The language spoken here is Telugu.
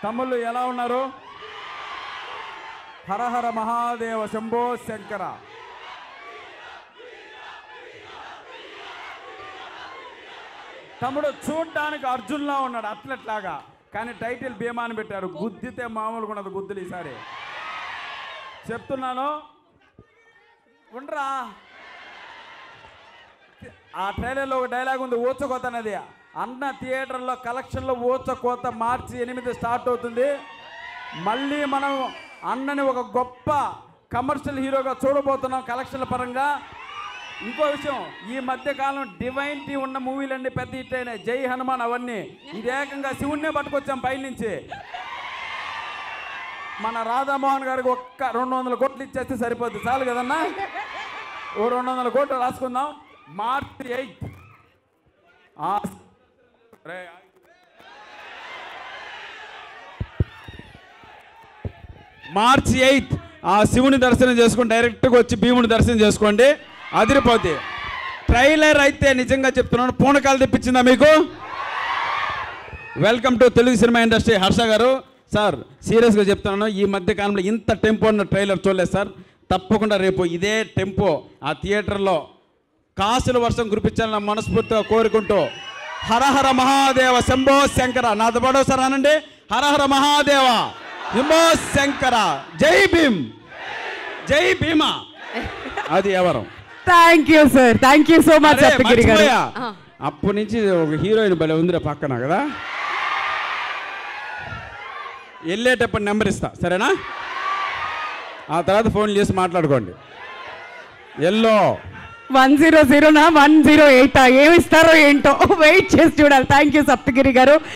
తమ్ముళ్ళు ఎలా ఉన్నారు? హరహర మహాదేవ శంభో శంకర. తమ్ముడు చూడ్డానికి అర్జున్లా ఉన్నాడు, అథ్లెట్ లాగా, కానీ టైటిల్ భీమా అని పెట్టారు. గుద్దితే మామూలుగా ఉన్నది గుద్దులు. ఈసారి చెప్తున్నాను, ఉండరా. ఆ ట్రైలర్లో ఒక డైలాగ్ ఉంది, ఊచకోత అనేది. అన్న థియేటర్లో కలెక్షన్లో ఊచకోత మార్చి 8 స్టార్ట్ అవుతుంది. మళ్ళీ మనం అన్నని ఒక గొప్ప కమర్షియల్ హీరోగా చూడబోతున్నాం కలెక్షన్ల పరంగా. ఇంకో విషయం, ఈ మధ్యకాలం డివైన్టీ ఉన్న మూవీలన్నీ పెద్ద హిట్ అయినాయి. జై హనుమాన్ అవన్నీ. ఇది ఏకంగా శివుణ్ణే పట్టుకొచ్చాం పైనుంచి. మన రాధామోహన్ గారికి ఒక్క 200 కోట్లు ఇచ్చేస్తే సరిపోద్ది, చాలు కదన్నా. ఓ 200 కోట్లు రాసుకుందాం. మార్చి 8 మార్చి 8 ఆ శివుని దర్శనం చేసుకొని డైరెక్ట్గా వచ్చి భీముని దర్శనం చేసుకోండి, అదిరిపోద్ది. ట్రైలర్ అయితే నిజంగా చెప్తున్నాను, పూనకాలు తెప్పించిందా మీకు? Welcome to Telugu cinema industry. Harsha గారు సార్, సీరియస్గా చెప్తున్నాను, ఈ మధ్య కాలంలో ఇంత టెంపో ఉన్న ట్రైలర్ చూడలేదు సార్. తప్పకుండా రేపు ఇదే టెంపో ఆ థియేటర్లో కాసుల వర్షం కురిపించాలని మనస్ఫూర్తిగా కోరుకుంటూ, హరహర మహాదేవ శంభో శంకర. నాతో పాటు సార్ అనండి, హరహర మహాదేవ శంభో శంకర. జై భీమ్, జై భీమా. అది ఎవరు? Thank you sir, thank you so much. అప్పటి నుంచి ఒక హీరోయిన్ భలే ఉందిరా పక్కన కదా. వెళ్ళేటప్పుడు నెంబర్ ఇస్తా, సరేనా? ఆ తర్వాత ఫోన్ చేసి మాట్లాడుకోండి. ఎల్లో 100 108 ఏమి ఇస్తారో ఏంటో వెయిట్ చేసి చూడాలి. థ్యాంక్ యూ సప్తగిరి గారు.